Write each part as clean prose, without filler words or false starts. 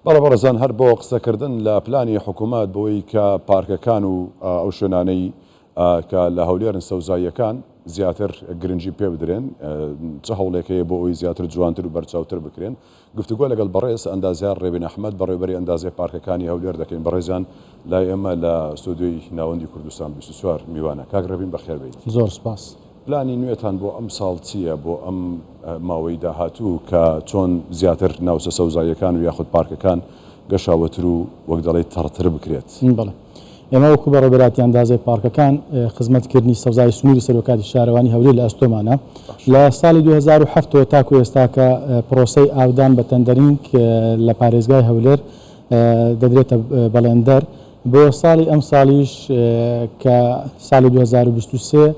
بەڵە بەڕێزان هەر بۆ قسەکردن لە پلانی حکوومەت بۆی کە پارکەکان و ئەو شوێنانەی کە لە هەولێرن سەوزاییەکان زیاتر گرنگی پێ بدرێن چه هەوڵێکەیە بۆ ئەوی زیاتر جوانتر و بەرچاوتر بکرێن گفتوگۆ لەگەڵ بەڕێز ئەندازیار ڕێبین ئەحمەد بەڕێوەبەری ئەندازیار پارکەکانی هەولێر دەکەین. بەڕێزان لای ئێمە لە ستۆدیۆی ناوەندی کوردستان 24 میوانە. کاک ڕێبین بەخێر بێت. زۆر سپاس. پلانی نوێتان بۆ ئەم ساڵ چییە بۆ ئەم ماوەی داهاتوو کە چۆن زیاتر ناوچە سەوزاییەکان و یاخود پارکەکان گەشاوەتر و وەک دەڵێت تەڕتر بکرێت؟ بەڵێ ئێمە وەکو بەڕێوەبەراتی ئەندازەی پارکەکان خزمەتکردنی سەوزای سنووری سەرۆکاتی شارەوانی هەولێر لە ئەستۆمانە لە ساڵی 2007 تاکو ئێستا کە پرۆسەی ئاودان بە تەندەرینگ لە پارێزگای هەولێر دەدرێتە بەڵێندەر بۆ ساڵی ئەم ساڵیش کە ساڵی 2023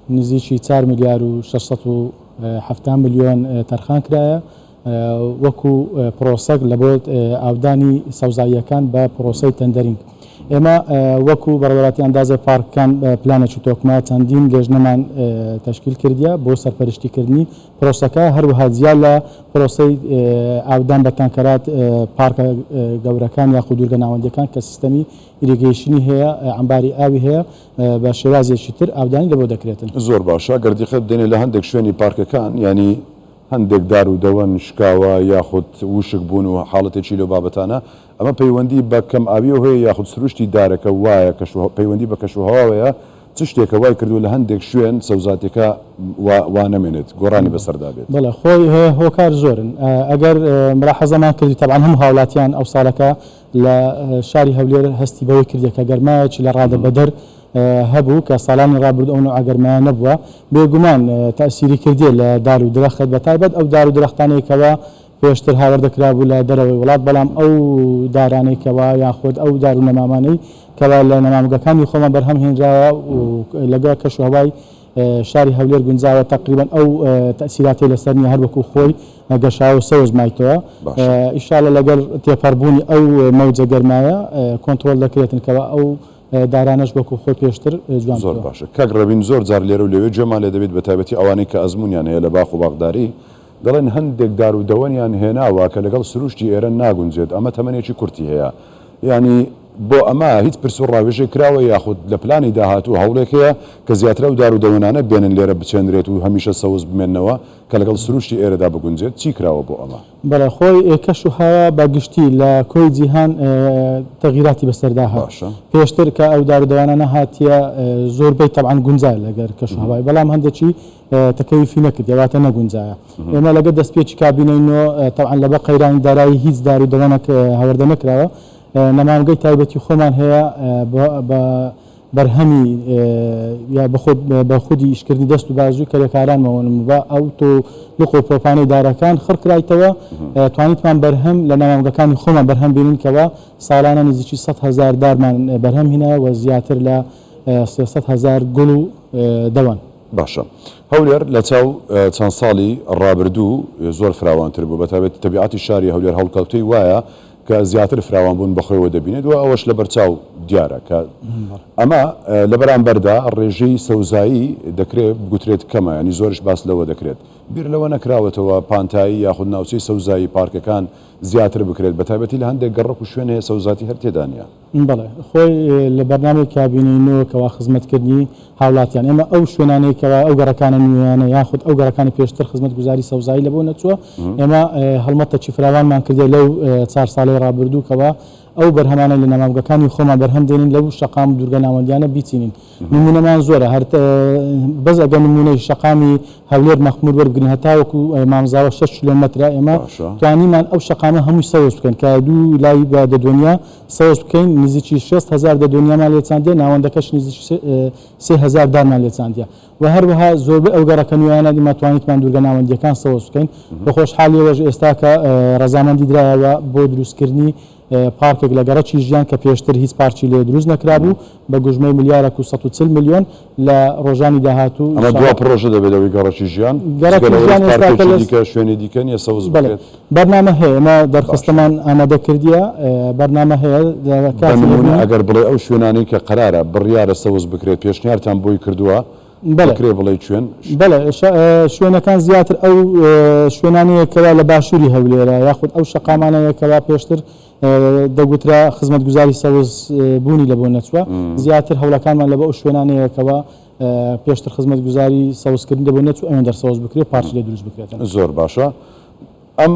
نزیکی 4 ملیار و 670 میلیۆن تەرخان کرایە وەکو پرۆسەک لە بۆ ئاودانی سەوزاییەکان بە پرۆسەی تەندەرینگ. ئێمە وەکو بەڕێوەبەراتی ئەندازەی پارکەکان پلانێکی تۆکمە چەندین لێژنەمان تەشکیل کردیە بۆ سەرپەرشتیکردنی پرۆسەکە هەروەها زیاد لە پرۆسەی ئاودان بە تانکەرات پارکە گەورەکان یاخود دوورگە ناوەندیەکان کە سیستەمی ئیریگەیشنی هەیە ئەمباری ئاوی هەیە بە شێوازێکی تر ئاودانی لەبۆ دەکرێتن. زۆر باشە گەردیخەت دێنێ لە هەندێک شوێنی پارکەکان ینی هەندێک دار و دەوەن شکاوە یاخود وشک بوون و حاڵەتێکی لەو بابەتانە ئەمە پەیوەندی بە کەم ئاویەوە هەیە یاخود سروشتی دارەکە وایە پەیوەندی بە کەشوهەواوەیە چ شتێکە وای کردو لە هەندێک شوێن سەوزاتێکە وانەمێنێت گۆڕانی بەسەردا بێت؟ بەڵێ خۆی هۆکار زۆرن. ئەگەر ملاحەزەمان کردی تەبعاً هەموو هاوڵاتیان ئەو ساڵەکە لە شاری هەولێر هەستی بەوەی کردی کە گەرمایەکی لە ڕادە بەدەر هەبوو کە ساڵانی ڕابردوو ئەو نوع ئەگەرمایە نەبووە بێگومان تەسیری کردی لە دار و درەخت بەتایبەت ئەو دار و درەختانێکەوە پێشتر هاوردەکرابوو لە دەرەوەی وڵات بەڵام ئەو دارانێکەوە یاخود ئەو دار و نەمامانەی کەوا لە نەمامگەکانی خۆمان بەرهەم هێنراوە و لەگەڵ کەشوهەوای شاری هەولێر گونجاوە تقریبان ئەو تەسیراتی لەسەر نیە هەر وەکو خۆی گەشاوە سەوز مایتەوە ئینشاڵڵا لەگەڵ تێپەڕبوونی ئەو مەوجە گەرمایە کۆنتڕۆل دەکرێتنکەوە ئەو دارانش وەکو خۆی پێشتر جوان. زۆر باشە. کاک ڕێبین زۆر جار لێرە و لەوێ جێمان لێ دەبێت بە تایبەتی ئەوانەی کە ئەزمونیان هەیە لە باخ و باغداری دەڵێن هەندێک دار و دەوەنیان هێناوە کە لەگەڵ سروشتی ئێرە ناگونجێت ئەمە تەمەنێکی کورتی هەیە ینی بۆ ئەمە هیچ پرس و ڕاوێژێک کراوە یاخود لە پلانی داهاتوو هەوڵێک هەیە کە زیاترە و دار و دەوەنانە بێنن لێرە بچێنرێت و هەمیشە سەوز بمێننەوە کە لەگەڵ سروشتی ئێرەدا بگونجێت چی کراوە بۆ ئەمە؟ بەڵێ خۆی کەشوهەوا بەگشتی لە کۆی جیهان تەغیراتی بەسەردا هات پێشتر کە ئەو دار و دەوانانە هاتیە زۆربەی تەبعاً گونجای لەگەر کەشوهەوای بەڵام هەندێکی تەکەیفی نەکرد یاواتە نەگونجایە. ئێمە لەگەڵ دەستپێکی کابینەینەوە تەبعاً لەبە قەیرانی دارایی هیچ دار و دەوانێک هەوردە نەکراوە نەمامگەی تایبەتی خۆمان هەیە بە بەرهەمی یا بە خودی ئیشکردنی دەست و بازووی کارەکارانمەوەن بە ئەو تۆ لق و پۆپانەی دارەکان خڕکرایتەوە توانیتمان بەرهەم لە نەمامگەکانی خۆمان بەرهەم بینینکەوە ساڵانە نزیکی 100,000 دارمان بەرهەم هینە و زیاتر لە 300,000 گوڵ و دەوان. باشە. هەولێر لە چاو چەند ساڵی ڕابردوو زۆر فراوانتر بوو بەتابێت تەبیعەتی شاری هەولێر هەڵکەوتەی وایە کە زیاتر فراوان بوون بەخۆیەوە دەبینێت و ئەوەش لە بەرچاو دیارە کە ئەمە لە بەرامبەردا ڕێژەی سەوزایی دەکرێت بگوترێت کەمە ینی زۆرش باس لەوە دەکرێت بیر لەوە نەکراوەتەوە پانتایی یاخود ناوچەی سەوزایی پارکەکان زیاتر بکرێت بەتایبەتی لە هندێک گەڕک و شوێن هەیە سەوزاتی هەر تێدانە. بەڵێ خۆی لە بەرنامەی کابینەوەکەوا خزمەتکردنی هاوڵاتیان ئێمە ئەو شوێنانەیەکەوە ئەو گەڕەکانە نوێیانە یاخود ئەو گەڕەکانی پێشتر خزمەت گوزاری سەوزایی لەبۆ نەچووە ئێمە هەڵمەتەکی فراوانمان کردێ لەو 4 ساڵی ڕابردووکەوە ئەو بەرهەمانە لە نەمامگەکانی خۆمان بەرهەم دێنین لەو شەقام دوورگە ناوەندیانە بیچینین. نمونەمان زۆرە هەر بەس ئەگە نمونەی شەقامی هەولێر مەخمور وەربگرین هەتاوەکو مامزاوە 6 کیلۆمەترە ئێمە توانیمان ئەو شەقامە هەمووی سەوز بکەین کە دوو لای دەدۆنیا سەوز بکەین نزیکی 6,000 دەدۆنیامان لێچاندێ ناوەندەکەش نزیکی 3,000 دارمان لێچاندە و هەروەها زۆربەی ئەو گەڕەکە نوێیانە دیمە توانیتمان دوورگە ناوەندیەکان سەوز بکەین. بە خۆشحاڵیەوەش ئێستا کە ڕەزامەندی درایەوە بۆ دروستکردنی پارکێک لە گەڕەکی ژیان کە پێشتر هیچ پارکی لێ دروست نەکرابوو بە گوژمەی ملیارێک و 140 میلیۆن لە ڕۆژانی داهاتوو. ئەمە دوا پرۆژە دەبێتەوەی گەڕەکی ژیان دیکە شوێنی دیکە نیە سەوز بکرێت. بەرنامە هەیە ئێمە دەرخستەمان ئامادە کردیە بەرنامە هەیە ئەگەر بڵێ ئەو شوێنانەی کە قەرارە بڕیارە سەوز بکرێت پێشنیارتان بۆی کردووە بەکرێ بڵێ چێن بەڵێ شوێنەکان زیاتر ئەو شوێنانەیەکەوە لە باشووری هەولێرە یاخود ئەو شەقامانەیەکەوە پێشتر دەگوترا خزمەتگوزاری سەوز بوونی لە بۆ نەچووە زیاتر هەوڵەکانمان لە بە ئەو شوێنانەیەکەوە پێشتر خزمەتگوزاری سەوزکردن دەبۆ نەچوو ئەوێن دەرسەوز بکرێت پارچ لێ دروست بکرێتن. زۆر باشە. ئەم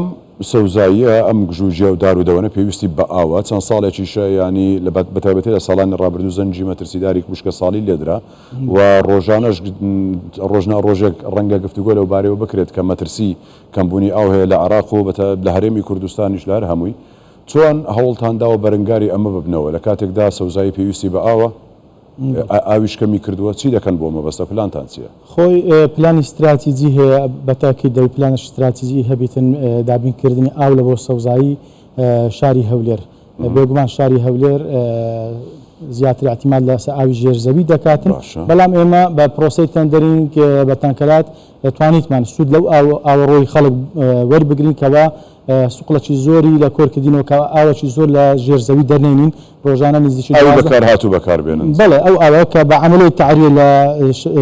سەوزاییە ئەم گژوجێ و دارودەوەنە پێویستی بە ئاوە چەند ساڵێکیشە ینی بەتایبەتی لە ساڵانی ڕابردوو زەنجی مەترسیداری کوشکە ساڵی لێدرا و ڕۆژانەش ڕۆژنا ڕۆژێک ڕەنگە گفتوگۆ لەو بارەوە بکرێت کە مەترسی کەمبوونی ئاو هەیە لە عێراق و لە هەرێمی کوردستانیش لە هەر هەمووی چۆن هەوڵتانداوە بەرەنگاری ئەمە ببنەوە لە کاتێکدا سەوزایی پێویستی بە ئاوە ئاویش کەمی کردووە چی دەکەن بۆ مەبەستە پلانتان چییە؟ خۆی پلانی استراتیجی هەیە بەتاکی دەی پلانش استراتیجی هەبێتن دابینکردنی ئاو لە بۆ سەوزایی شاری هەولێر بێگومان شاری هەولێر زیاتر احتیمال لە ئاوی ژێرزەوی دەکاتن بەڵام ئێمە بە پرۆسەی تەندەرینگ بە تەنکەلات دەتوانیتمان سوود لەو ئاوەڕۆی خەڵک وەربگرین کەوا سوقلەکی زۆری لە کۆرکردنەوە کە ئاوەکی زۆر لە ژێرزەوی دەرنێنین ڕۆژانە نزیکی بەکار هاتوو بەکاربێنن بەڵێ ئەو ئاوە کە بە عەمەلەی تعریە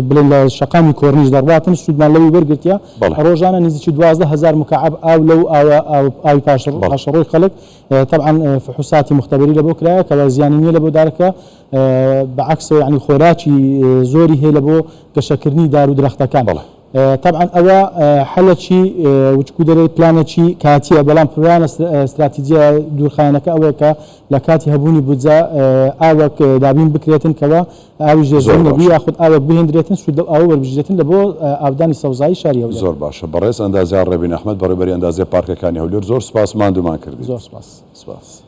بڵێن لە شەقامی کۆرنیش دەڕاتن سوودمان لەوی وەرگرتیا ڕۆژانە نزیکی 12,000 مکعب ئاو لەو ئاوی پاشەڕۆی خەڵک طبعا فحوساتی مختبری لە بۆ کرایە کە زیانی نییە لە بۆ دارەکە بەعکسەوە یعنی خۆراکی زۆری هەیە لە بۆ گەشەکردنی دار و درەختەکان طبعا ئەوە حەلەکی وچکو دەرێت پلانێکی کاتیە بەڵام پلانە استراتیجیە دوورخایەنەکە ئەوەیە کە لە کاتی هەبوونی بودجە ئاوەک دابین بکرێتن کەەوە ئاوی ژێرزەوی نەبووی یاخود ئاوەک بهێنرێتن سوود ئاو وەربژێتن لە بۆ ئاودانی سەوزایی شاری هەولێر. زۆر باشە بەڕێز ئەندازیار ڕێبین ئەحمەد بەڕێبەری ئەندازیار پارکەکانی هەولێر زۆر سپاس ماندوومان کردی. زۆر سپاس.